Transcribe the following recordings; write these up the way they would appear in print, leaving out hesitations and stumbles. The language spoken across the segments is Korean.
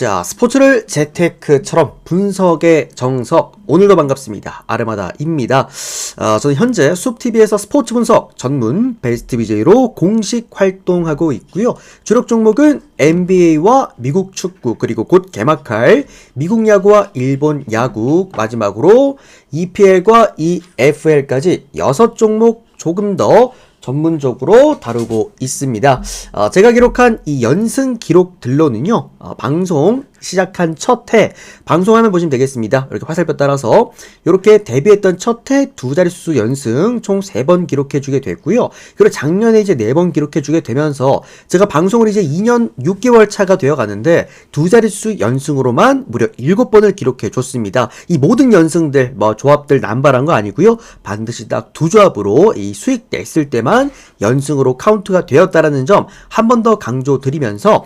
자, 스포츠를 재테크처럼 분석의 정석. 오늘도 반갑습니다. 아르마다입니다. 저는 현재 숲TV에서 스포츠 분석 전문 베스트 BJ로 공식 활동하고 있고요. 주력 종목은 NBA와 미국 축구, 그리고 곧 개막할 미국 야구와 일본 야구, 마지막으로 EPL과 EFL까지 6종목 조금 더 전문적으로 다루고 있습니다. 제가 기록한 이 연승 기록들로는요, 방송 시작한 첫 해, 방송화면 보시면 되겠습니다. 이렇게 화살표 따라서 이렇게 데뷔했던 첫 해 두 자릿수 연승 총 3번 기록해주게 됐고요. 그리고 작년에 이제 4번 기록해주게 되면서 제가 방송을 이제 2년 6개월 차가 되어 가는데 두 자릿수 연승으로만 무려 7번을 기록해줬습니다. 이 모든 연승들, 조합들 남발한 거 아니고요. 반드시 딱 두 조합으로 이 수익 냈을 때만 연승으로 카운트가 되었다라는 점 한 번 더 강조드리면서,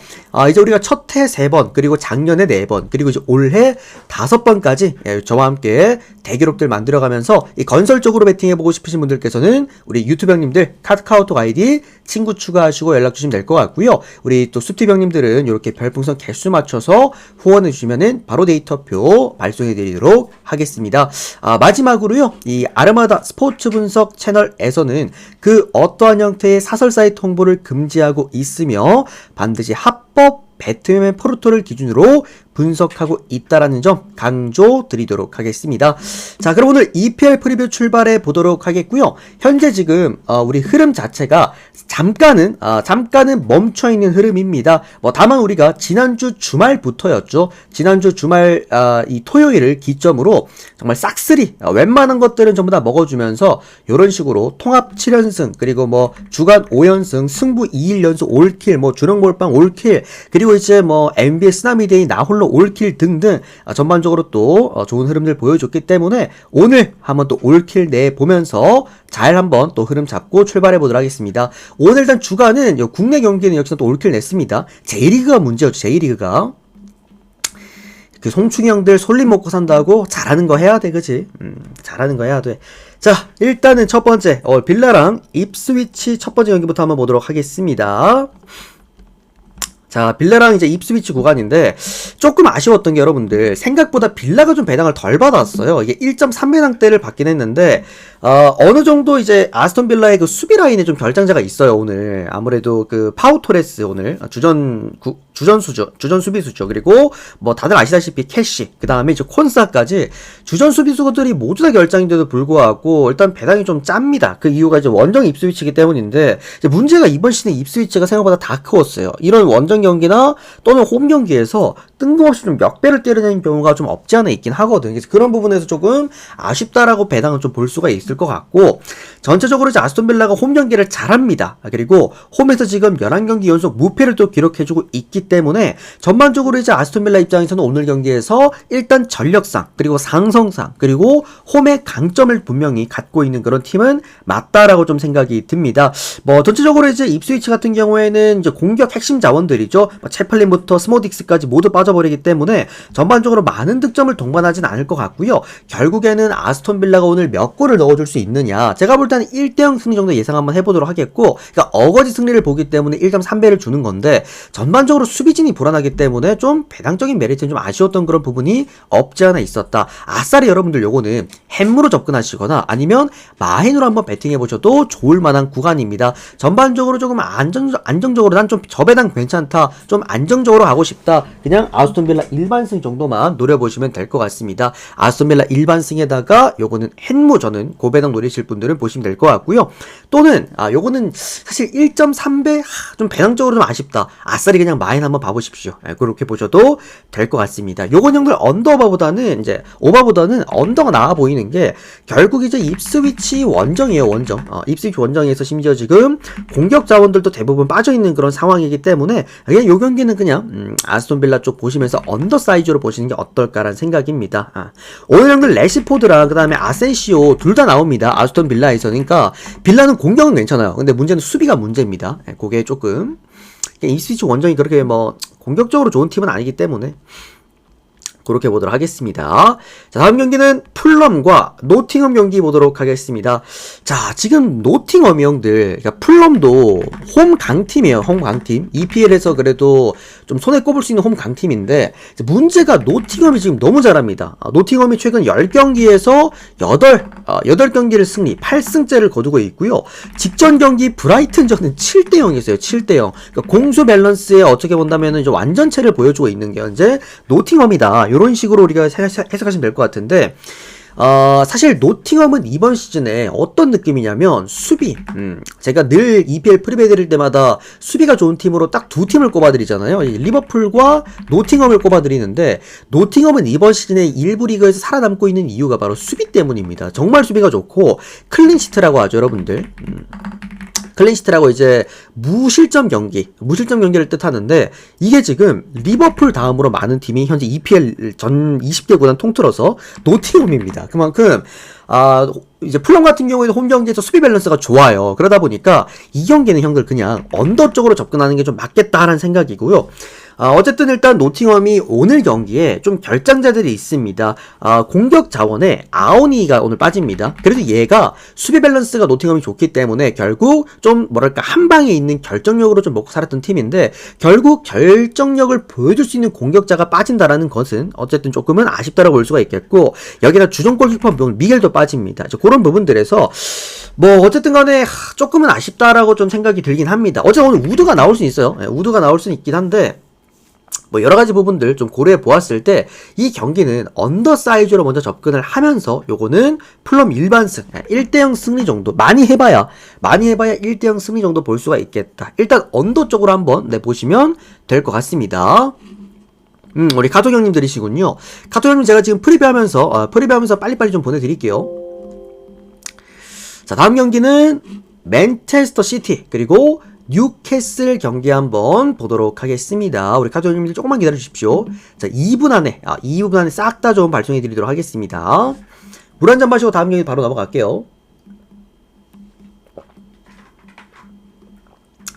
이제 우리가 첫 해 3번, 그리고 작년에 4번, 그리고 이제 올해 5번까지 저와 함께 대기록들 만들어가면서 이 건설적으로 베팅해보고 싶으신 분들께서는 우리 유튜브 형님들 카카오톡 아이디 친구 추가하시고 연락 주시면 될 것 같고요. 우리 또 숲TV 형님들은 이렇게 별풍선 개수 맞춰서 후원해 주시면은 바로 데이터표 발송해드리도록 하겠습니다. 마지막으로요, 이 아르마다 스포츠 분석 채널에서는 그 어떠한 형태의 사설 사이트 홍보를 금지하고 있으며 반드시 합법 배트맨 포르토를 기준으로 분석하고 있다라는 점 강조드리도록 하겠습니다. 자, 그럼 오늘 EPL 프리뷰 출발해 보도록 하겠고요. 현재 지금 우리 흐름 자체가 잠깐은 멈춰있는 흐름입니다. 다만 우리가 지난주 주말부터였죠. 지난주 주말 이 토요일을 기점으로 정말 싹쓸이 웬만한 것들은 전부 다 먹어주면서 이런 식으로 통합 7연승, 그리고 주간 5연승, 승부 2일 연속 올킬, 주력 몰빵 올킬, 그리고 이제 NBA 쓰나미데이 나홀로 올킬 등등 전반적으로 또 좋은 흐름들 보여줬기 때문에 오늘 한번 또 올킬 내보면서 잘 한번 또 흐름 잡고 출발해 보도록 하겠습니다. 오늘 일단 주간은 국내 경기는 역시나 또 올킬 냈습니다. J리그가 문제였죠. J리그가 그 송충이 형들 솔잎 먹고 산다고 잘하는 거 해야 돼, 그치? 잘하는 거 해야 돼. 자, 일단은 첫 번째 빌라랑 입스위치 첫 번째 경기부터 한번 보도록 하겠습니다. 자, 빌라랑 이제 입스위치 구간인데 조금 아쉬웠던 게 여러분들 생각보다 빌라가 좀 배당을 덜 받았어요. 이게 1.3배당대를 받긴 했는데 어느 정도 이제 아스톤 빌라의 그 수비 라인에 좀 결장자가 있어요. 오늘 아무래도 그 파우 토레스 오늘 주전 수비수죠. 그리고 다들 아시다시피 캐시, 그 다음에 이제 콘사까지 주전 수비수들이 모두 다 결장인데도 불구하고 일단 배당이 좀 짭니다. 그 이유가 이제 원정 입스위치이기 때문인데 이제 문제가 이번 시즌 입스위치가 생각보다 다크호스예요. 이런 원정 경기나 또는 홈 경기에서 뜬금없이 좀 몇 배를 때리는 경우가 좀 없지 않아 있긴 하거든. 그래서 그런 부분에서 조금 아쉽다라고 배당을 좀 볼 수가 있을 것 같고, 전체적으로 이제 아스톤 빌라가 홈 경기를 잘합니다. 그리고 홈에서 지금 11경기 연속 무패를 또 기록해주고 있기 때문에 전반적으로 이제 아스톤 빌라 입장에서는 오늘 경기에서 일단 전력상, 그리고 상성상, 그리고 홈의 강점을 분명히 갖고 있는 그런 팀은 맞다라고 좀 생각이 듭니다. 전체적으로 이제 입스위치 같은 경우에는 이제 공격 핵심 자원들이죠. 채플린부터 스모딕스까지 모두 빠져버리기 때문에 전반적으로 많은 득점을 동반하진 않을 것 같고요. 결국에는 아스톤 빌라가 오늘 몇 골을 넣어줄 수 있느냐, 제가 볼 때는 1대0 승리 정도 예상 한번 해보도록 하겠고, 그러니까 어거지 승리를 보기 때문에 1.3배를 주는 건데 전반적으로 수비진이 불안하기 때문에 좀 배당적인 메리트는 좀 아쉬웠던 그런 부분이 없지 않아 있었다. 아싸리 여러분들 요거는 햄으로 접근하시거나 아니면 마힌으로 한번 배팅해보셔도 좋을 만한 구간입니다. 전반적으로 조금 안정적으로 난 좀 저배당 괜찮다, 좀 안정적으로 가고 싶다, 그냥 아스톤 빌라 일반승 정도만 노려보시면 될 것 같습니다. 아스톤 빌라 일반승에다가 요거는 햄무, 저는 고배당 노리실 분들은 보시면 될 것 같고요. 또는 요거는 사실 1.3배 좀 배당적으로 좀 아쉽다, 아싸리 그냥 마인 한번 봐보십시오. 그렇게 보셔도 될 것 같습니다. 요건 형들 오버보다는 언더가 나아 보이는 게 결국 이제 입스위치 원정이에요. 원정. 입스위치 원정에서 심지어 지금 공격 자원들도 대부분 빠져있는 그런 상황이기 때문에 그냥 요 경기는 그냥 아스톤 빌라 쪽 보시면서 언더 사이즈로 보시는 게 어떨까라는 생각입니다. 오늘 형들 레시포드랑 그 다음에 아센시오 둘 다 나옵니다. 아스톤 빌라에서는. 그러니까 빌라는 공격은 괜찮아요. 근데 문제는 수비가 문제입니다. 그게 조금 입스위치 원정이 그렇게 공격적으로 좋은 팀은 아니기 때문에 그렇게 보도록 하겠습니다. 자, 다음 경기는 풀럼과 노팅엄 경기 보도록 하겠습니다. 자, 지금 노팅엄 형들, 그러니까 풀럼도 홈 강팀이에요. 홈 강팀. EPL에서 그래도 좀 손에 꼽을 수 있는 홈 강팀인데, 문제가 노팅엄이 지금 너무 잘합니다. 노팅엄이 최근 10경기에서 8경기를 승리, 8승째를 거두고 있고요. 직전 경기 브라이튼전은 7대0이었어요. 7대0. 그러니까 공수 밸런스에 어떻게 본다면 이제 완전체를 보여주고 있는 게 현재 노팅엄이다. 이런 식으로 우리가 해석하시면 될 것 같은데, 사실 노팅엄은 이번 시즌에 어떤 느낌이냐면 수비. 제가 늘 EPL 프리뷰 드릴 때마다 수비가 좋은 팀으로 딱 두 팀을 꼽아드리잖아요. 리버풀과 노팅엄을 꼽아드리는데, 노팅엄은 이번 시즌에 일부 리그에서 살아남고 있는 이유가 바로 수비 때문입니다. 정말 수비가 좋고 클린시트라고 하죠, 여러분들. 클린시트라고 이제 무실점 경기를 뜻하는데, 이게 지금 리버풀 다음으로 많은 팀이 현재 EPL 전 20개 구단 통틀어서 노팅엄입니다. 그만큼 이제 풀럼 같은 경우에는 홈 경기에서 수비 밸런스가 좋아요. 그러다 보니까 이 경기는 형들 그냥 언더 쪽으로 접근하는 게 좀 맞겠다라는 생각이고요. 어쨌든 일단 노팅엄이 오늘 경기에 좀 결장자들이 있습니다. 공격 자원에 아오니가 오늘 빠집니다. 그래도 얘가 수비 밸런스가 노팅엄이 좋기 때문에 결국 좀 뭐랄까 한 방에 있는 결정력으로 좀 먹고 살았던 팀인데, 결국 결정력을 보여줄 수 있는 공격자가 빠진다라는 것은 어쨌든 조금은 아쉽다라고 볼 수가 있겠고, 여기다 주전 골키퍼 미겔도 빠집니다. 그런 부분들에서 뭐 어쨌든 간에 조금은 아쉽다라고 좀 생각이 들긴 합니다. 어쨌든 오늘 우드가 나올 수 있어요. 우드가 나올 수는 있긴 한데, 뭐 여러가지 부분들 좀 고려해 보았을 때 이 경기는 언더 사이즈로 먼저 접근을 하면서 요거는 풀럼 일반승 1대0 승리 정도, 많이 해봐야 1대0 승리 정도 볼 수가 있겠다. 일단 언더 쪽으로 한번 보시면 될 것 같습니다. 우리 카톡 형님들이시군요. 카톡 형님 제가 지금 프리뷰하면서 빨리빨리 좀 보내드릴게요. 자, 다음 경기는 맨체스터 시티 그리고 뉴캐슬 경기 한번 보도록 하겠습니다. 우리 카드님들 조금만 기다려 주십시오. 자, 2분 안에 싹 다 좀 발송해 드리도록 하겠습니다. 물 한 잔 마시고 다음 경기 바로 넘어갈게요.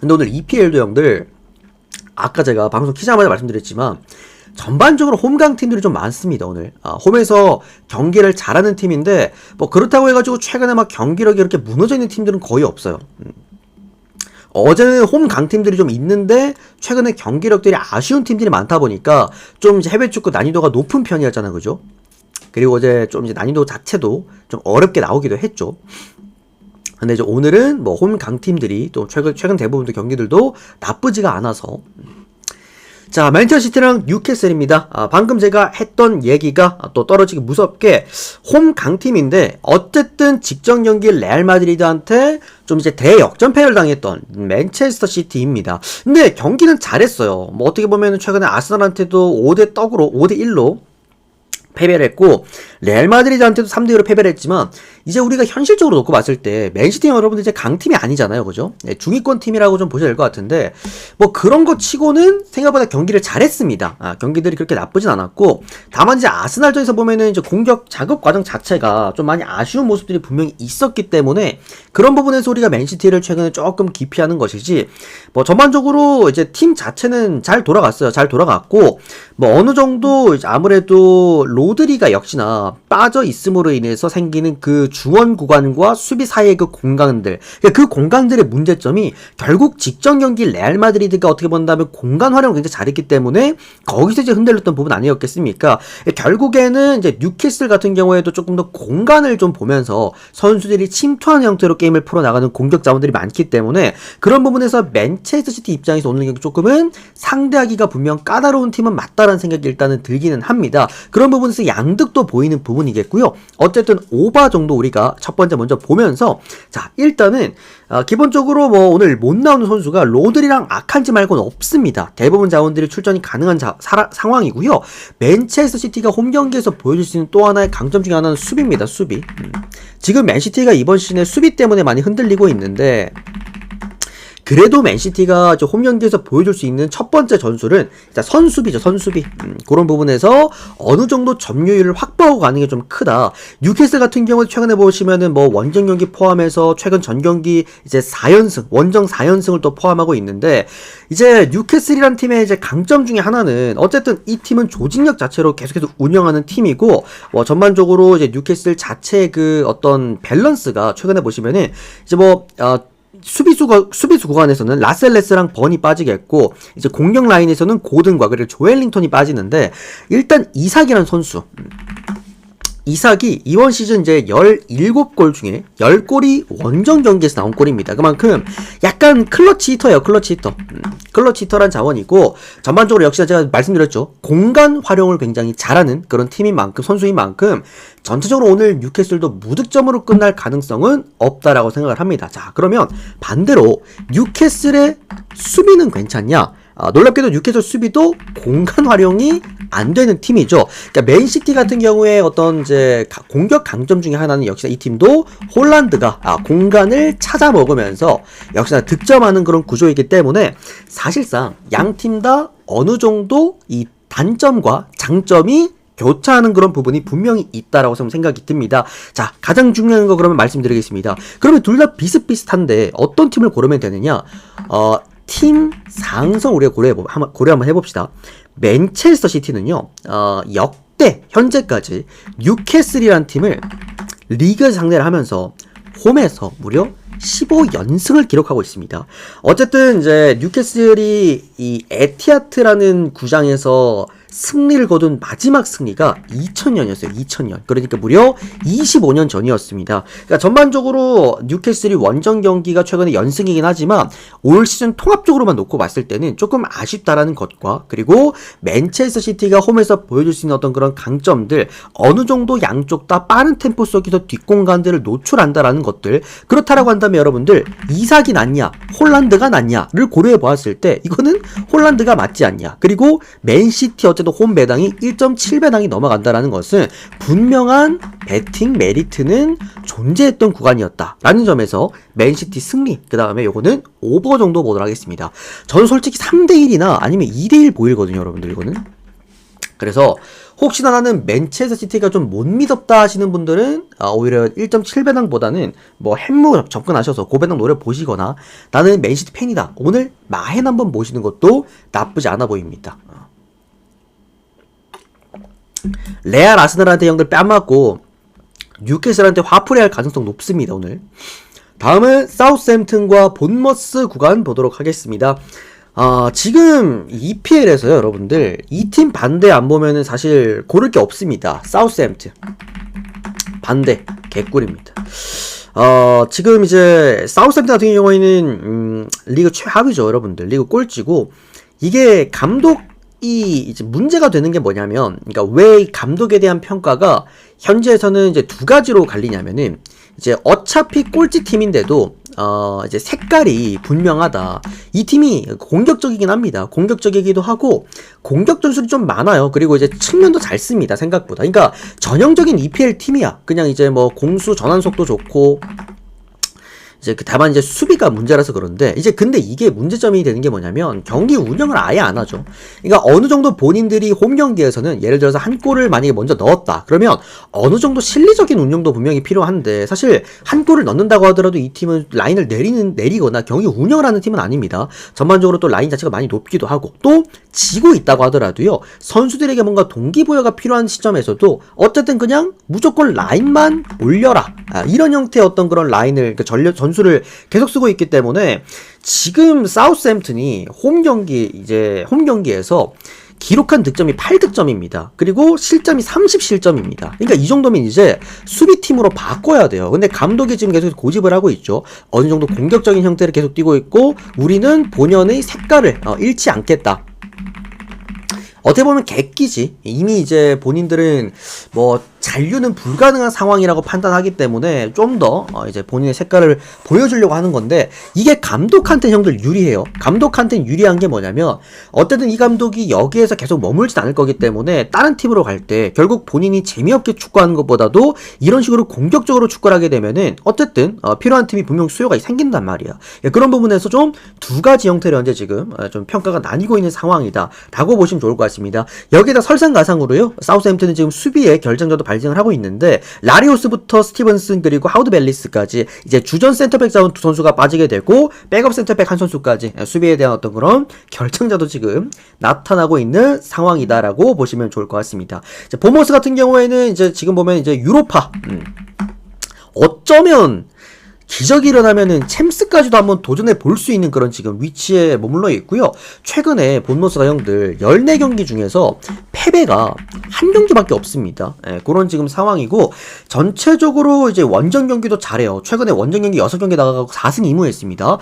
근데 오늘 EPL도 형들, 아까 제가 방송 키자마자 말씀드렸지만 전반적으로 홈강 팀들이 좀 많습니다. 오늘 홈에서 경기를 잘하는 팀인데, 뭐 그렇다고 해가지고 최근에 막 경기력이 이렇게 무너져 있는 팀들은 거의 없어요. 어제는 홈 강팀들이 좀 있는데 최근에 경기력들이 아쉬운 팀들이 많다 보니까 좀 이제 해외 축구 난이도가 높은 편이었잖아요, 그죠? 그리고 어제 좀 이제 난이도 자체도 좀 어렵게 나오기도 했죠. 근데 이제 오늘은 뭐 홈 강팀들이 또 최근 대부분의 경기들도 나쁘지가 않아서. 자, 맨체스터시티랑 뉴캐슬입니다. 방금 제가 했던 얘기가 또 떨어지기 무섭게 홈 강팀인데, 어쨌든 직전 경기 레알 마드리드한테 좀 이제 대역전패를 당했던 맨체스터시티입니다. 근데 경기는 잘했어요. 뭐 어떻게 보면은 최근에 아스널한테도 5대1로 패배를 했고, 레알 마드리드한테도 3대2로 패배를 했지만, 이제 우리가 현실적으로 놓고 봤을 때 맨시티 여러분들 이제 강팀이 아니잖아요, 그죠? 중위권 팀이라고 좀 보셔야 될 것 같은데, 뭐 그런 거 치고는 생각보다 경기를 잘했습니다. 경기들이 그렇게 나쁘진 않았고, 다만 이제 아스날전에서 보면은 이제 공격 작업 과정 자체가 좀 많이 아쉬운 모습들이 분명히 있었기 때문에, 그런 부분에서 우리가 맨시티를 최근에 조금 기피하는 것이지, 뭐 전반적으로 이제 팀 자체는 잘 돌아갔어요. 잘 돌아갔고, 뭐 어느 정도 이제 아무래도 로드리가 역시나 빠져 있음으로 인해서 생기는 그 중원 구간과 수비 사이의 그 공간들, 그 공간들의 문제점이 결국 직전 경기 레알 마드리드가 어떻게 본다면 공간 활용을 굉장히 잘했기 때문에 거기서 이제 흔들렸던 부분 아니었겠습니까? 결국에는 이제 뉴캐슬 같은 경우에도 조금 더 공간을 좀 보면서 선수들이 침투하는 형태로 게임을 풀어나가는 공격 자원들이 많기 때문에, 그런 부분에서 맨체스터 시티 입장에서 오늘 경기 조금은 상대하기가 분명 까다로운 팀은 맞다라는 생각이 일단은 들기는 합니다. 그런 부분에서 양득도 보이는 부분이겠고요. 어쨌든 오바 정도 우리가 첫 번째 먼저 보면서, 자, 일단은 기본적으로 뭐 오늘 못 나오는 선수가 로드리랑 아칸지 말고는 없습니다. 대부분 자원들이 출전이 가능한 상황이고요. 맨체스터 시티가 홈 경기에서 보여줄 수 있는 또 하나의 강점 중에 하나는 수비입니다. 수비. 지금 맨시티가 이번 시즌에 수비 때문에 많이 흔들리고 있는데, 그래도 맨시티가 홈 경기에서 보여줄 수 있는 첫 번째 전술은 일단 선수비죠, 선수비. 그런 부분에서 어느 정도 점유율을 확보하고 가는 게 좀 크다. 뉴캐슬 같은 경우에 최근에 보시면은 뭐 원정 경기 포함해서 최근 전 경기 이제 4연승, 원정 4연승을 또 포함하고 있는데, 이제 뉴캐슬이란 팀의 이제 강점 중에 하나는 어쨌든 이 팀은 조직력 자체로 계속해서 운영하는 팀이고, 전반적으로 이제 뉴캐슬 자체의 그 어떤 밸런스가 최근에 보시면은 이제 수비수 구간에서는 라셀레스랑 번이 빠지겠고, 이제 공격 라인에서는 고든과 그리고 조엘링턴이 빠지는데, 일단 이삭이라는 선수, 이삭이 이번 시즌 이제 17골 중에 10골이 원정 경기에서 나온 골입니다. 그만큼 약간 클러치 히터예요. 클러치 히터. 클러치 히터란 자원이고, 전반적으로 역시나 제가 말씀드렸죠. 공간 활용을 굉장히 잘하는 그런 팀인 만큼, 선수인 만큼 전체적으로 오늘 뉴캐슬도 무득점으로 끝날 가능성은 없다라고 생각을 합니다. 자, 그러면 반대로 뉴캐슬의 수비는 괜찮냐? 놀랍게도 뉴캐슬 수비도 공간 활용이 안 되는 팀이죠. 그러니까 맨시티 같은 경우에 어떤 이제 공격 강점 중에 하나는 역시나 이 팀도 홀란드가 공간을 찾아 먹으면서 역시나 득점하는 그런 구조이기 때문에 사실상 양 팀 다 어느 정도 이 단점과 장점이 교차하는 그런 부분이 분명히 있다라고 생각이 듭니다. 자, 가장 중요한 거 그러면 말씀드리겠습니다. 그러면 둘 다 비슷비슷한데 어떤 팀을 고르면 되느냐? 팀 상성 우리가 고려 한번 해봅시다. 맨체스터 시티는요, 역대 현재까지 뉴캐슬이라는 팀을 리그에서 상대를 하면서 홈에서 무려 15연승을 기록하고 있습니다. 어쨌든 이제 뉴캐슬이 이 에티하트라는 구장에서 승리를 거둔 마지막 승리가 2000년이었어요. 2000년. 그러니까 무려 25년 전이었습니다. 그러니까 전반적으로 뉴캐슬이 원정 경기가 최근에 연승이긴 하지만 올 시즌 통합적으로만 놓고 봤을 때는 조금 아쉽다라는 것과, 그리고 맨체스터 시티가 홈에서 보여줄 수 있는 어떤 그런 강점들, 어느 정도 양쪽 다 빠른 템포 속에서 뒷공간들을 노출한다라는 것들, 그렇다라고 한다면 여러분들 이삭이 낫냐 홀란드가 낫냐를 고려해 보았을 때 이거는 홀란드가 맞지 않냐. 그리고 맨시티 어쨌든 홈 배당이 1.7배당이 넘어간다라는 것은 분명한 배팅 메리트는 존재했던 구간이었다라는 점에서 맨시티 승리, 그 다음에 요거는 오버 정도 보도록 하겠습니다. 저는 솔직히 3대1이나 아니면 2대1 보이거든요, 여러분들. 이거는 그래서 혹시나 나는 맨체스터 시티가 좀 못 믿었다 하시는 분들은 오히려 1.7배당보다는 뭐 햄무 접근하셔서 고배당 노려보시거나 나는 맨시티 팬이다, 오늘 마헨 한번 보시는 것도 나쁘지 않아 보입니다. 레알 아스날한테 형들 뺨맞고 뉴캐슬한테 화풀이할 가능성 높습니다. 오늘 다음은 사우스햄튼과 본머스 구간 보도록 하겠습니다. 지금 EPL에서요 여러분들 이 팀 반대 안 보면은 사실 고를 게 없습니다. 사우스햄튼 반대 개꿀입니다. 지금 이제 사우스햄튼 같은 경우에는 리그 최하위죠 여러분들. 리그 꼴찌고, 이게 감독이 이제 문제가 되는 게 뭐냐면, 그러니까 왜 감독에 대한 평가가 현재에서는 이제 두 가지로 갈리냐면은, 이제 어차피 꼴찌 팀인데도 이제 색깔이 분명하다. 이 팀이 공격적이긴 합니다. 공격적이기도 하고 공격 전술이 좀 많아요. 그리고 이제 측면도 잘 씁니다. 생각보다. 그러니까 전형적인 EPL 팀이야. 그냥 이제 뭐 공수 전환 속도 좋고, 이제 다만 이제 수비가 문제라서 그런데, 이제 근데 이게 문제점이 되는 게 뭐냐면 경기 운영을 아예 안 하죠. 그러니까 어느 정도 본인들이 홈 경기에서는 예를 들어서 한 골을 만약에 먼저 넣었다 그러면 어느 정도 실리적인 운영도 분명히 필요한데, 사실 한 골을 넣는다고 하더라도 이 팀은 라인을 내리거나 경기 운영을 하는 팀은 아닙니다. 전반적으로 또 라인 자체가 많이 높기도 하고, 또 지고 있다고 하더라도요 선수들에게 뭔가 동기부여가 필요한 시점에서도 어쨌든 그냥 무조건 라인만 올려라, 이런 형태의 어떤 그런 라인을, 전술을 계속 쓰고 있기 때문에 지금 사우스햄튼이 홈 경기에서 기록한 득점이 8득점입니다. 그리고 실점이 30실점입니다. 그러니까 이 정도면 이제 수비팀으로 바꿔야 돼요. 근데 감독이 지금 계속 고집을 하고 있죠. 어느 정도 공격적인 형태를 계속 띄고 있고, 우리는 본연의 색깔을 잃지 않겠다. 어떻게 보면 객기지. 이미 이제 본인들은 뭐 잔류는 불가능한 상황이라고 판단하기 때문에 좀 더 이제 본인의 색깔을 보여주려고 하는 건데, 이게 감독한테 형들 유리해요. 감독한테는 유리한 게 뭐냐면 어쨌든 이 감독이 여기에서 계속 머물진 않을 거기 때문에 다른 팀으로 갈 때 결국 본인이 재미없게 축구하는 것보다도 이런 식으로 공격적으로 축구를 하게 되면은 어쨌든 필요한 팀이 분명 수요가 생긴단 말이야. 그런 부분에서 좀 두 가지 형태로 현재 지금 좀 평가가 나뉘고 있는 상황이다 라고 보시면 좋을 것 같습니다. 여기에다 설상가상으로요, 사우스햄튼은 지금 수비에 결정적으로 발생을 하고 있는데, 라리오스부터 스티븐슨 그리고 하우드 벨리스까지 이제 주전 센터백 자원 두 선수가 빠지게 되고 백업 센터백 한 선수까지 수비에 대한 어떤 그런 결정자도 지금 나타나고 있는 상황이다라고 보시면 좋을 것 같습니다. 보머스 같은 경우에는 이제 지금 보면 이제 유로파, 어쩌면 기적이 일어나면은 챔스까지도 한번 도전해 볼 수 있는 그런 지금 위치에 머물러 있고요. 최근에 본머스가 형들 14경기 중에서 패배가 한 경기밖에 없습니다. 그런 지금 상황이고, 전체적으로 이제 원정 경기도 잘해요. 최근에 원정 경기 6경기 나가고 4승 2무 했습니다.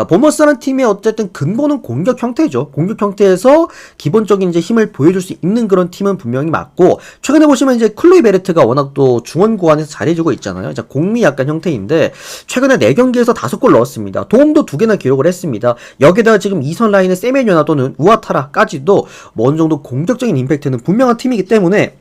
본머스라는 팀의 어쨌든 근본은 공격 형태죠. 공격 형태에서 기본적인 이제 힘을 보여줄 수 있는 그런 팀은 분명히 맞고, 최근에 보시면 이제 클로이 베르트가 워낙 또 중원 구간에서 잘해주고 있잖아요. 공미 약간 형태인데 최근에 4경기에서 5골 넣었습니다. 도움도 2개나 기록을 했습니다. 여기다가 지금 2선 라인의 세메뇨나 또는 우아타라까지도 뭐 어느 정도 공격적인 임팩트는 분명한 팀이기 때문에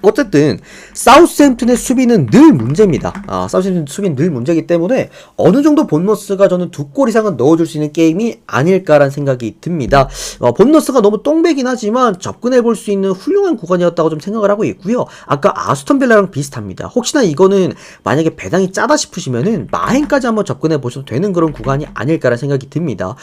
어쨌든 사우스햄튼의 수비는 늘 문제입니다. 사우스햄튼 수비는 늘 문제이기 때문에 어느 정도 본머스가 저는 2골 이상은 넣어줄 수 있는 게임이 아닐까라는 생각이 듭니다. 본머스가 너무 똥배긴 하지만 접근해볼 수 있는 훌륭한 구간이었다고 좀 생각을 하고 있고요. 아까 아스톤빌라랑 비슷합니다. 혹시나 이거는 만약에 배당이 짜다 싶으시면은 마행까지 한번 접근해보셔도 되는 그런 구간이 아닐까라는 생각이 듭니다.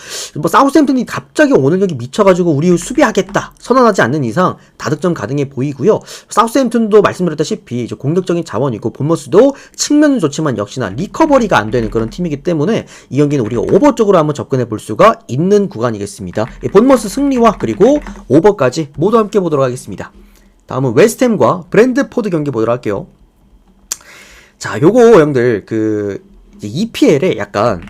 사우스햄튼이 갑자기 오늘 경기 미쳐가지고 우리 수비하겠다 선언하지 않는 이상 다득점 가능해 보이고요. 사우스햄튼도 말씀드렸다시피 이제 공격적인 자원이고, 본머스도 측면은 좋지만 역시나 리커버리가 안 되는 그런 팀이기 때문에 이 경기는 우리가 오버 쪽으로 한번 접근해 볼 수가 있는 구간이겠습니다. 본머스 승리와 그리고 오버까지 모두 함께 보도록 하겠습니다. 다음은 웨스트햄과 브랜드포드 경기 보도록 할게요. 자, 요거 형들 EPL에 약간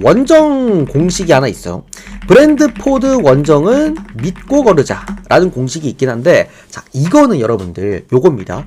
원정 공식이 하나 있어요. 브랜드포드 원정은 믿고 거르자라는 공식이 있긴 한데, 자, 이거는 여러분들 요겁니다.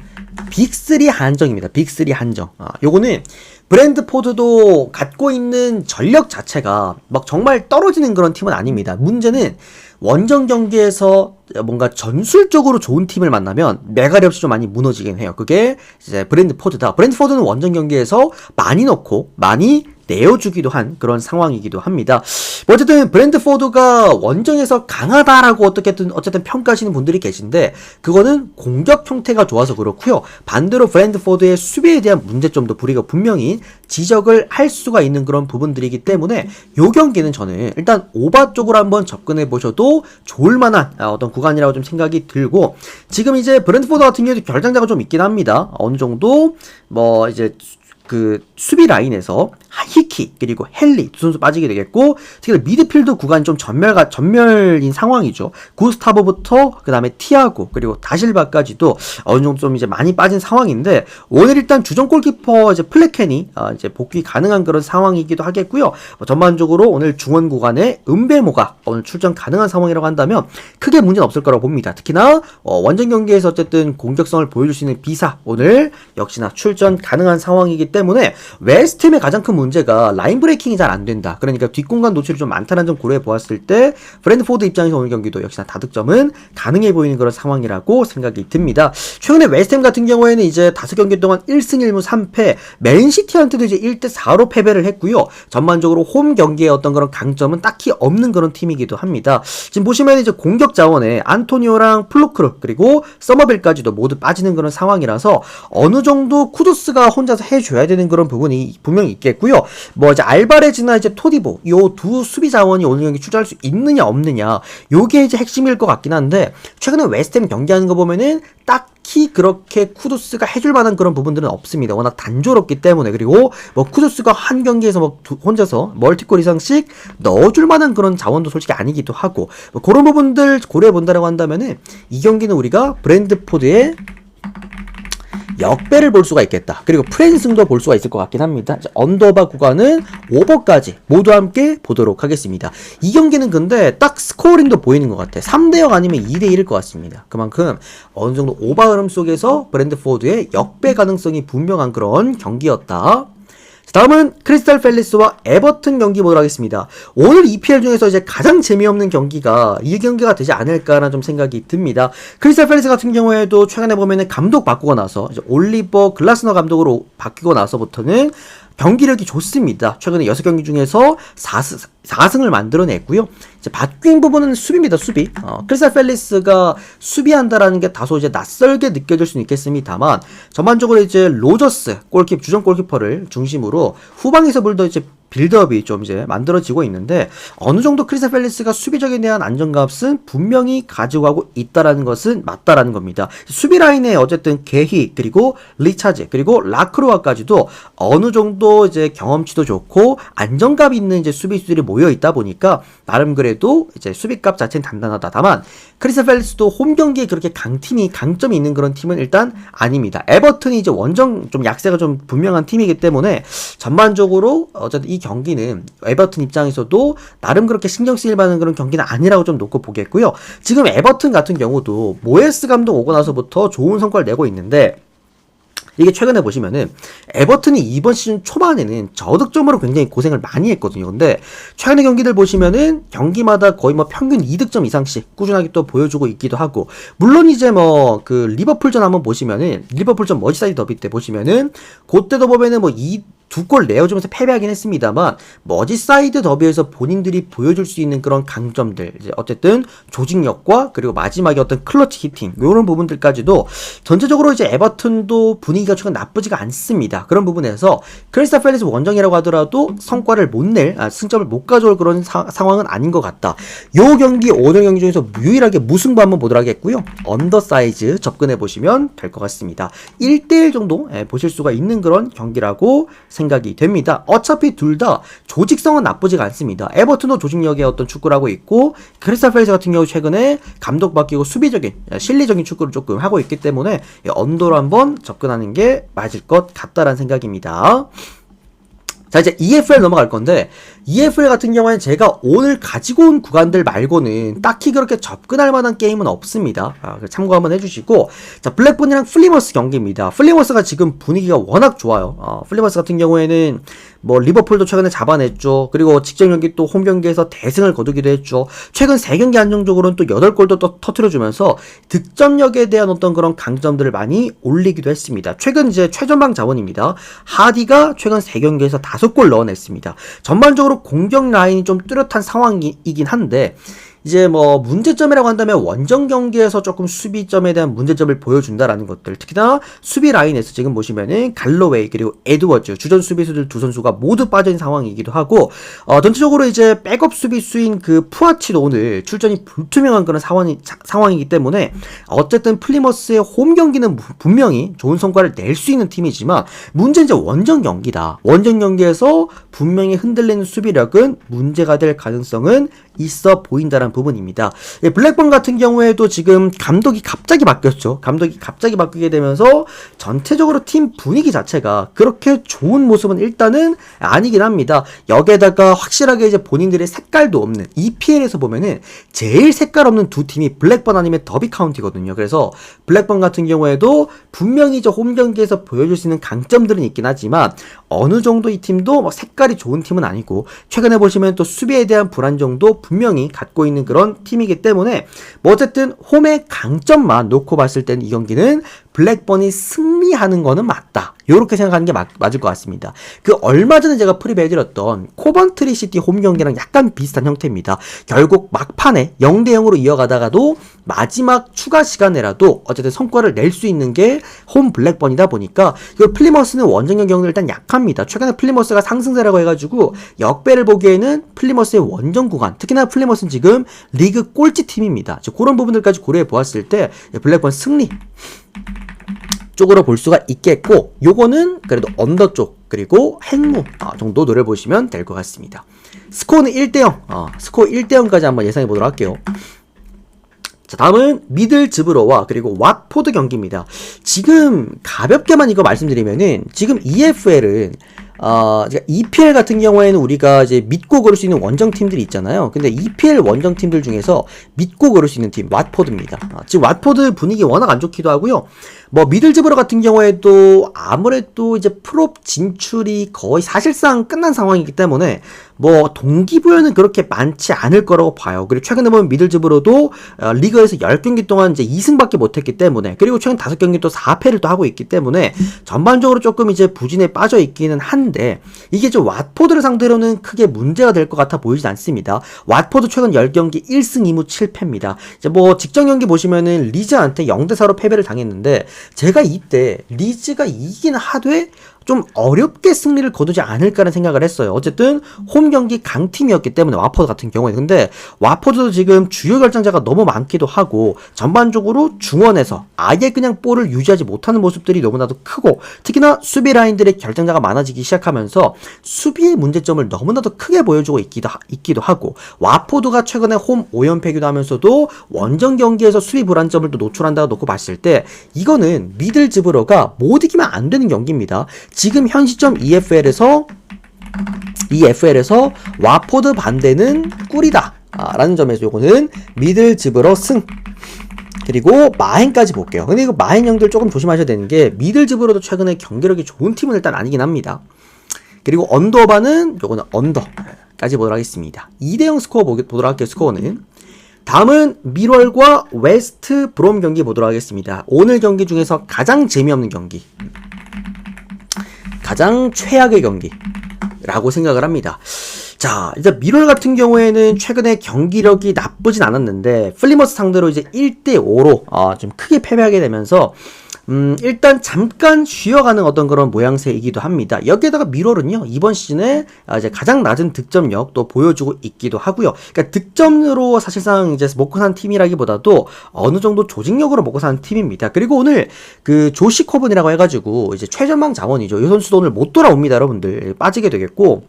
빅3 한정입니다. 빅3 한정. 요거는 브랜드포드도 갖고 있는 전력 자체가 막 정말 떨어지는 그런 팀은 아닙니다. 문제는 원정 경기에서 뭔가 전술적으로 좋은 팀을 만나면 메가리 없이 좀 많이 무너지긴 해요. 그게 이제 브랜드포드다. 브랜드포드는 원정 경기에서 많이 넣고 많이 내어주기도 한 그런 상황이기도 합니다. 어쨌든 브랜드포드가 원정에서 강하다라고 어쨌든 평가하시는 분들이 계신데, 그거는 공격 형태가 좋아서 그렇고요. 반대로 브랜드포드의 수비에 대한 문제점도 우리가 분명히 지적을 할 수가 있는 그런 부분들이기 때문에 요 경기는 저는 일단 오바 쪽으로 한번 접근해 보셔도 좋을 만한 어떤 구간이라고 좀 생각이 들고, 지금 이제 브랜드포드 같은 경우에도 결장자가 좀 있긴 합니다. 어느 정도 뭐 이제 수비 라인에서 히키 그리고 헨리 두 선수 빠지게 되겠고, 특히 미드필드 구간이 좀 전멸인 상황이죠. 구스타보부터 그 다음에 티아고 그리고 다실바까지도 어느 정도 좀 이제 많이 빠진 상황인데, 오늘 일단 주전 골키퍼 이제 플레켄이 이제 복귀 가능한 그런 상황이기도 하겠고요. 전반적으로 오늘 중원 구간에 은베모가 오늘 출전 가능한 상황이라고 한다면 크게 문제는 없을 거라고 봅니다. 특히나 원정 경기에서 어쨌든 공격성을 보여줄 수 있는 비사 오늘 역시나 출전 가능한 상황이기 때문에, 웨스트햄의 가장 큰 문제가 라인 브레이킹이 잘 안 된다. 그러니까 뒷공간 노출이 좀 많다는 점 고려해 보았을 때 브랜드포드 입장에서 오늘 경기도 역시나 다득점은 가능해 보이는 그런 상황이라고 생각이 듭니다. 최근에 웨스트햄 같은 경우에는 이제 5경기 동안 1승 1무 3패, 맨시티한테도 이제 1대4로 패배를 했고요. 전반적으로 홈 경기의 어떤 그런 강점은 딱히 없는 그런 팀이기도 합니다. 지금 보시면 이제 공격 자원에 안토니오랑 플루크르 그리고 서머빌까지도 모두 빠지는 그런 상황이라서 어느 정도 쿠두스가 혼자서 해줘야 되는 그런 부분이 분명히 있겠고요. 뭐 이제 알바레즈나 이제 토디보 요 두 수비 자원이 오늘 경기 출전할 수 있느냐 없느냐, 요게 이제 핵심일 것 같긴 한데, 최근에 웨스트햄 경기하는 거 보면은 딱히 그렇게 쿠두스가 해줄 만한 그런 부분들은 없습니다. 워낙 단조롭기 때문에. 그리고 뭐 쿠두스가 한 경기에서 뭐 혼자서 멀티골 이상씩 넣어줄 만한 그런 자원도 솔직히 아니기도 하고, 뭐 그런 부분들 고려해 본다라고 한다면은 이 경기는 우리가 브랜드포드의 역배를 볼 수가 있겠다. 그리고 프랜승도 볼 수가 있을 것 같긴 합니다. 언더바 구간은 오버까지 모두 함께 보도록 하겠습니다. 이 경기는 근데 딱 스코어링도 보이는 것 같아. 3대0 아니면 2대1일 것 같습니다. 그만큼 어느 정도 오버 흐름 속에서 브랜드포드의 역배 가능성이 분명한 그런 경기였다. 다음은 크리스탈 팰리스와 에버튼 경기 보도록 하겠습니다. 오늘 EPL 중에서 이제 가장 재미없는 경기가 이 경기가 되지 않을까라는 좀 생각이 듭니다. 크리스탈 팰리스 같은 경우에도 최근에 보면은 감독 바꾸고 나서 이제 올리버 글라스너 감독으로 바뀌고 나서부터는 경기력이 좋습니다. 최근에 6경기 중에서 4승을 만들어냈고요. 이제 바뀐 부분은 수비입니다. 수비. 크리스탈 팰리스가 수비한다라는 게 다소 이제 낯설게 느껴질 수는 있겠습니다만 전반적으로 이제 로저스 주전 골키퍼를 중심으로 후방에서 불더 이제 빌드업이 좀 이제 만들어지고 있는데 어느 정도 크리스탈 팰리스가 수비적에 대한 안정감은 분명히 가지고 가고 있다라는 것은 맞다라는 겁니다. 수비 라인에 어쨌든 게히 그리고 리차즈 그리고 라크로아까지도 어느 정도 이제 경험치도 좋고 안정감 있는 이제 수비수들이 모여 있다 보니까 나름 그래도 이제 수비값 자체는 단단하다. 다만 크리스탈 팰리스도 홈 경기에 그렇게 강점이 있는 그런 팀은 일단 아닙니다. 에버튼이 이제 원정 좀 약세가 좀 분명한 팀이기 때문에 전반적으로 어쨌든 이 경기는 에버튼 입장에서도 나름 그렇게 신경 쓰일 만한 그런 경기는 아니라고 좀 놓고 보겠고요. 지금 에버튼 같은 경우도 모에스 감독 오고 나서부터 좋은 성과를 내고 있는데 이게 최근에 보시면은 에버튼이 이번 시즌 초반에는 저득점으로 굉장히 고생을 많이 했거든요. 근데 최근의 경기들 보시면은 경기마다 거의 뭐 평균 2득점 이상씩 꾸준하게 또 보여주고 있기도 하고 물론 이제 뭐 그 리버풀전 한번 보시면은 리버풀전 머지사이드 더비 때 보시면은 그때도 보면은 뭐 2골 내어주면서 패배하긴 했습니다만 머지사이드 더비에서 본인들이 보여줄 수 있는 그런 강점들 이제 어쨌든 조직력과 그리고 마지막에 어떤 클러치 히팅 이런 부분들까지도 전체적으로 이제 에버튼도 분위기가 최근 나쁘지가 않습니다. 그런 부분에서 크리스탈 팰리스 원정이라고 하더라도 성과를 못 낼 승점을 못 가져올 그런 상황은 아닌 것 같다. 요 경기 오늘 경기 중에서 유일하게 무승부 한번 보도록 하겠고요. 언더사이즈 접근해 보시면 될 것 같습니다. 1대1 정도 보실 수가 있는 그런 경기라고 생각이 됩니다. 어차피 둘 다 조직성은 나쁘지가 않습니다. 에버튼도 조직력의 어떤 축구를 하고 있고 크리스탈 팰리스 같은 경우 최근에 감독 바뀌고 수비적인 실리적인 축구를 조금 하고 있기 때문에 언더로 한번 접근하는 게 맞을 것 같다라는 생각입니다. 자 이제 EFL 넘어갈 건데 EFL 같은 경우에는 제가 오늘 가지고 온 구간들 말고는 딱히 그렇게 접근할 만한 게임은 없습니다. 참고 한번 해주시고 자 블랙본이랑 플리머스 경기입니다. 플리머스가 지금 분위기가 워낙 좋아요. 플리머스 같은 경우에는 뭐 리버풀도 최근에 잡아냈죠. 그리고 직전 경기 또 홈 경기에서 대승을 거두기도 했죠. 최근 3경기 안정적으로는 또 8골도 또 터트려주면서 득점력에 대한 어떤 그런 강점들을 많이 올리기도 했습니다. 최근 이제 최전방 자원입니다. 하디가 최근 3경기에서 5골 넣어냈습니다. 전반적으로 공격 라인이 좀 뚜렷한 상황이긴 한데 이제 뭐 문제점이라고 한다면 원정 경기에서 조금 수비점에 대한 문제점을 보여준다라는 것들 특히나 수비 라인에서 지금 보시면은 갈로웨이 그리고 에드워즈 주전 수비수들 두 선수가 모두 빠진 상황이기도 하고 전체적으로 이제 백업 수비수인 그 푸아치도 오늘 출전이 불투명한 그런 상황이기 때문에 어쨌든 플리머스의 홈 경기는 분명히 좋은 성과를 낼 수 있는 팀이지만 문제는 이제 원정 경기다. 원정 경기에서 분명히 흔들리는 수비력은 문제가 될 가능성은 있어 보인다는 부분입니다. 블랙번 같은 경우에도 지금 감독이 갑자기 바뀌었죠. 감독이 갑자기 바뀌게 되면서 전체적으로 팀 분위기 자체가 그렇게 좋은 모습은 일단은 아니긴 합니다. 여기에다가 확실하게 이제 본인들의 색깔도 없는 EPL에서 보면은 제일 색깔 없는 두 팀이 블랙번 아니면 더비 카운티거든요. 그래서 블랙번 같은 경우에도 분명히 저 홈 경기에서 보여줄 수 있는 강점들은 있긴 하지만 어느 정도 이 팀도 뭐 색깔이 좋은 팀은 아니고 최근에 보시면 또 수비에 대한 불안정도 분명히 갖고 있는 그런 팀이기 때문에 뭐 어쨌든 홈의 강점만 놓고 봤을 때는 이 경기는 블랙번이 승리하는 거는 맞다. 요렇게 생각하는 게 맞을 것 같습니다. 그 얼마 전에 제가 프리뷰해드렸던 코번트리 시티 홈 경기랑 약간 비슷한 형태입니다. 결국 막판에 0대0으로 이어가다가도 마지막 추가 시간에라도 어쨌든 성과를 낼 수 있는 게 홈 블랙번이다 보니까 이 플리머스는 원정 경기는 일단 약합니다. 최근에 플리머스가 상승세라고 해가지고 역배를 보기에는 플리머스의 원정 구간 특히나 플리머스는 지금 리그 꼴찌 팀입니다. 그런 부분들까지 고려해 보았을 때 블랙번 승리 쪽으로 볼 수가 있겠고 요거는 그래도 언더 쪽 그리고 행무 정도 노려보시면 될 것 같습니다. 스코어는 1대0 스코어 1대0까지 한번 예상해 보도록 할게요. 자, 다음은 미들즈브로와 그리고 왓포드 경기입니다. 지금 가볍게만 이거 말씀드리면은 지금 EFL은 EPL 같은 경우에는 우리가 이제 믿고 고를 수 있는 원정 팀들이 있잖아요. 근데 EPL 원정 팀들 중에서 믿고 고를 수 있는 팀 왓포드입니다. 지금 왓포드 분위기 워낙 안 좋기도 하고요. 뭐 미들즈브로 같은 경우에도 아무래도 이제 프롭 진출이 거의 사실상 끝난 상황이기 때문에 뭐 동기부여는 그렇게 많지 않을 거라고 봐요. 그리고 최근에 보면 미들즈브로도 리그에서 10경기 동안 이제 2승밖에 못했기 때문에, 그리고 최근 5경기 또 4패를 또 하고 있기 때문에 전반적으로 조금 이제 부진에 빠져 있기는 한데, 이게 좀 왓포드를 상대로는 크게 문제가 될 것 같아 보이진 않습니다. 왓포드 최근 10경기 1승 2무 7패입니다. 이제 뭐 직전 경기 보시면은 리즈한테 0대4로 패배를 당했는데, 제가 이때 리즈가 이기긴 하되 좀 어렵게 승리를 거두지 않을까라는 생각을 했어요. 어쨌든 홈 경기 강팀이었기 때문에 왓포드 같은 경우에. 근데 왓포드도 지금 주요 결정자가 너무 많기도 하고 전반적으로 중원에서 아예 그냥 볼을 유지하지 못하는 모습들이 너무나도 크고, 특히나 수비 라인들의 결정자가 많아지기 시작하면서 수비의 문제점을 너무나도 크게 보여주고 있기도 하고, 왓포드가 최근에 홈 5연패기도 하면서도 원정 경기에서 수비 불안점을 또 노출한다고 놓고 봤을 때 이거는 미들즈브로가 못 이기면 안 되는 경기입니다. 지금 현 시점 EFL에서 왓포드 반대는 꿀이다 라는 점에서 요거는 미들즈브로 승. 그리고 마헨까지 볼게요. 근데 이거 마헨 형들 조금 조심하셔야 되는 게, 미들즈브로도 최근에 경기력이 좋은 팀은 일단 아니긴 합니다. 그리고 언더바는 요거는 언더까지 보도록 하겠습니다. 2대0 스코어 보도록 할게요. 스코어는 다음은 미럴과 웨스트 브롬 경기 보도록 하겠습니다. 오늘 경기 중에서 가장 재미없는 경기, 가장 최악의 경기라고 생각을 합니다. 자, 이제 미럴 같은 경우에는 최근에 경기력이 나쁘진 않았는데 플리머스 상대로 이제 1대5로 좀 크게 패배하게 되면서 일단 잠깐 쉬어가는 어떤 그런 모양새이기도 합니다. 여기에다가 미럴은요, 이번 시즌에 이제 가장 낮은 득점력 또 보여주고 있기도 하고요. 그러니까 득점으로 사실상 이제 먹고 사는 팀이라기보다도 어느 정도 조직력으로 먹고 사는 팀입니다. 그리고 오늘 그 조시 코븐이라고 해가지고 이제 최전방 자원이죠. 이 선수도 오늘 못 돌아옵니다, 여러분들. 빠지게 되겠고,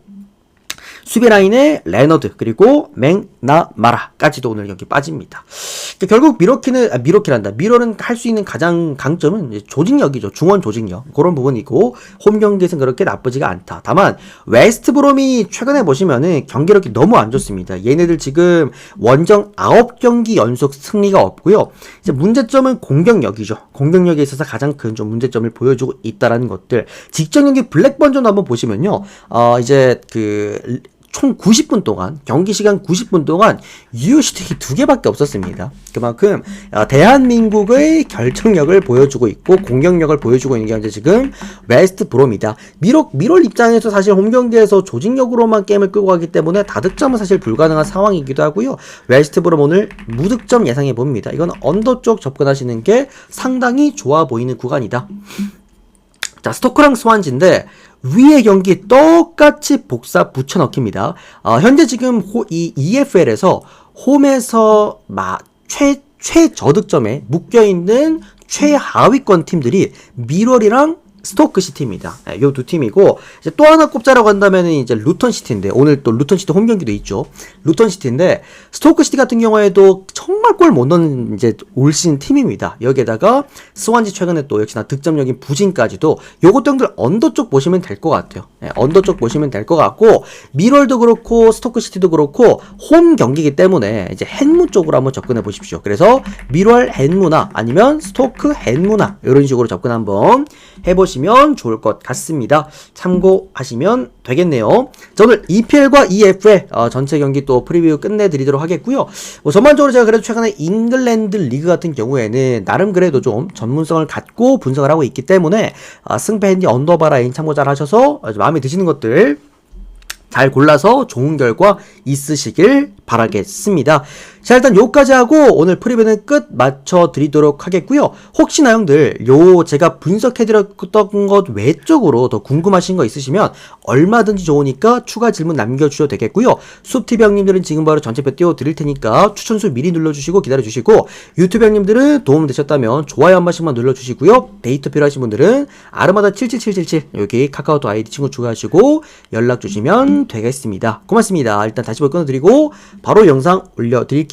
수비 라인에 레너드 그리고 맥나마라까지도 오늘 경기 빠집니다. 결국 미럴은 할 수 있는 가장 강점은 이제 조직력이죠. 중원 조직력, 그런 부분이고, 홈 경기에서는 그렇게 나쁘지가 않다. 다만 웨스트 브롬이 최근에 보시면은 경기력이 너무 안 좋습니다. 얘네들 지금 원정 9경기 연속 승리가 없고요. 이제 문제점은 공격력이죠. 공격력에 있어서 가장 큰 좀 문제점을 보여주고 있다라는 것들. 직전 경기 블랙번전 한번 보시면요, 이제 총 90분 동안, 경기 시간 90분 동안 유효슈팅이 2개밖에 없었습니다. 그만큼 대한민국의 결정력을 보여주고 있고 공격력을 보여주고 있는 게 현재 지금 웨스트 브롬이다. 미럴 입장에서 사실 홈 경기에서 조직력으로만 게임을 끌고 가기 때문에 다득점은 사실 불가능한 상황이기도 하고요. 웨스트 브롬 오늘 무득점 예상해 봅니다. 이건 언더 쪽 접근하시는 게 상당히 좋아 보이는 구간이다. 자, 스토크랑 스완지인데 위의 경기 똑같이 복사 붙여넣기입니다. 현재 지금 이 EFL에서 홈에서 최저득점에 묶여있는 최하위권 팀들이 미럴이랑 스토크시티입니다. 요 두 팀이고, 이제 또 하나 꼽자라고 한다면은 이제 루턴시티인데, 오늘 또 루턴시티 홈 경기도 있죠. 루턴시티인데, 스토크시티 같은 경우에도 정말 골 못 넣는 이제 올 시즌 팀입니다. 여기에다가 스완지 최근에 또 역시나 득점력인 부진까지도, 요것도 형들 언더 쪽 보시면 될 것 같아요. 언더 쪽 보시면 될 것 같고, 미럴도 그렇고 스토크시티도 그렇고 홈 경기이기 때문에 이제 헨무 쪽으로 한번 접근해 보십시오. 그래서 미럴 헨무나 아니면 스토크 헨무나 이런 식으로 접근 한번 해보시면 좋을 것 같습니다. 참고하시면 되겠네요. 자, 오늘 EPL과 EFL 전체 경기 또 프리뷰 끝내드리도록 하겠고요. 뭐 전반적으로 제가 그래도 최근에 잉글랜드 리그 같은 경우에는 나름 그래도 좀 전문성을 갖고 분석을 하고 있기 때문에 승패 핸디 언더바 라인 참고 잘 하셔서 마음에 드시는 것들 잘 골라서 좋은 결과 있으시길 바라겠습니다. 자, 일단 요까지 하고 오늘 프리뷰는 끝 맞춰 드리도록 하겠고요. 혹시나 형들 제가 분석해 드렸던 것 외적으로 더 궁금하신 거 있으시면 얼마든지 좋으니까 추가 질문 남겨주셔도 되겠고요. 숲TV 형님들은 지금 바로 전체표 띄워 드릴 테니까 추천수 미리 눌러주시고 기다려주시고, 유튜브 형님들은 도움 되셨다면 좋아요 한 번씩만 눌러주시고요. 데이터 필요하신 분들은 아르마다 77777 여기 카카오톡 아이디 친구 추가하시고 연락 주시면 되겠습니다. 고맙습니다. 일단 다시 볼 끊어드리고 바로 영상 올려드릴게요.